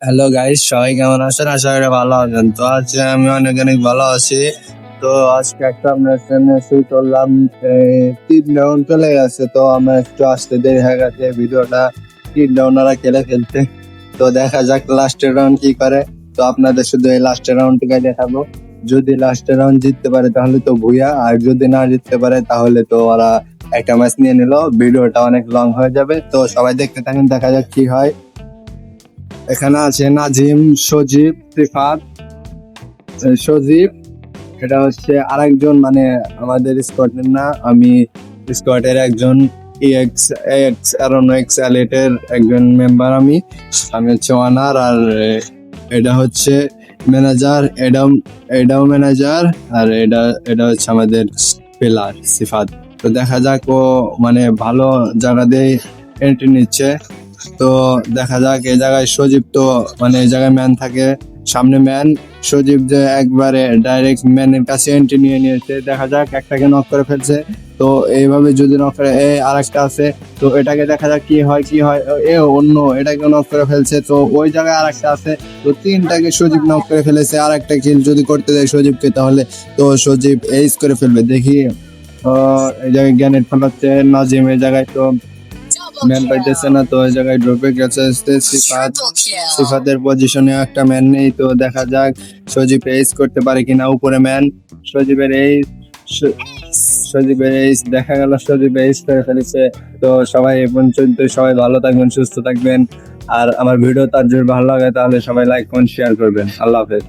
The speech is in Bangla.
হ্যালো গাইস, সবাই কেমন আছেন? আশা করি ভালো আছেন। তো আজকে আমি অনেক অনেক ভালো আছি। তো আজকে একটা আপনার সামনে শুরু করলাম। 3 রাউন্ড চলে গেছে, তো আমার একটু আসতে দেরি হয়ে গেছে ভিডিওটা 3 রাউন্ড ওরা খেলে ফেলতে। তো দেখা যাক লাস্টের রাউন্ড কি করে। তো আপনাদের শুধু এই লাস্টের রাউন্ডটাকে দেখাবো। যদি লাস্টের রাউন্ড জিততে পারে তাহলে তো ভুইয়া, আর যদি না জিততে পারে তাহলে তো ওরা একটা ম্যাচ নিয়ে নিল। ভিডিওটা অনেক লং হয়ে যাবে, তো সবাই দেখতে থাকেন, দেখা যাক কি হয়। এখানে আছে নাজিম, সজীব, রিফাত। সজীব এটা হচ্ছে আরেকজন, মানে আমাদের স্কোয়াডের না, আমি স্কোয়াডের একজন এক্স এক্স অ্যারোনো এক্স অ্যালেটের একজন মেম্বার। আমি আমি হচ্ছে ওয়ানার, আর এটা হচ্ছে ম্যানেজার, এডাম এডাও ম্যানেজার। আর এটা এটা হচ্ছে আমাদের প্লেয়ার সিফাত। তো দেখা যাক, ও মানে ভালো জায়গাতেই এন্ট্রি নিচ্ছে। তো দেখা যাক, এই জায়গায় সজীব তো মানে এই জায়গায় ম্যান থাকে, সামনে ম্যান। সজীব যে একবারে ডাইরেক্ট ম্যানের কাছে এন্ট্রি নিয়ে নিয়েছে। দেখা যাক, একটাকে নক করে ফেলছে। তো এইভাবে যদি নক করে, আর একটা আছে, তো এটাকে দেখা যাক কি হয় কি হয়। অন্য এটাকে নক করে ফেলছে, তো ওই জায়গায় আর একটা আছে। তো 3টাকে সজীব নক করে ফেলেছে। আর একটা কিল যদি করতে দেয় সজীবকে, তাহলে তো সজীব এইস করে ফেলবে। দেখি এই জায়গায় গ্যানেট ফেলাচ্ছে নাজিম, এই জায়গায় তো ম্যান পাইতেছে না, তো ওই জায়গায় ড্রপে গেছে সিফাতের পজিশনে একটা ম্যান নেই। তো দেখা যাক সজীব এইস করতে পারে কিনা। উপরে ম্যান, সজীবের এইস, সজীবের এইস দেখা গেল, সজীব এইস করে ফেলেছে। তো সবাই এই পর্যন্ত, সবাই ভালো থাকবেন, সুস্থ থাকবেন। আর আমার ভিডিও তার যদি ভালো লাগে তাহলে সবাই লাইক কমেন্ট শেয়ার করবেন। আল্লাহ হাফেজ।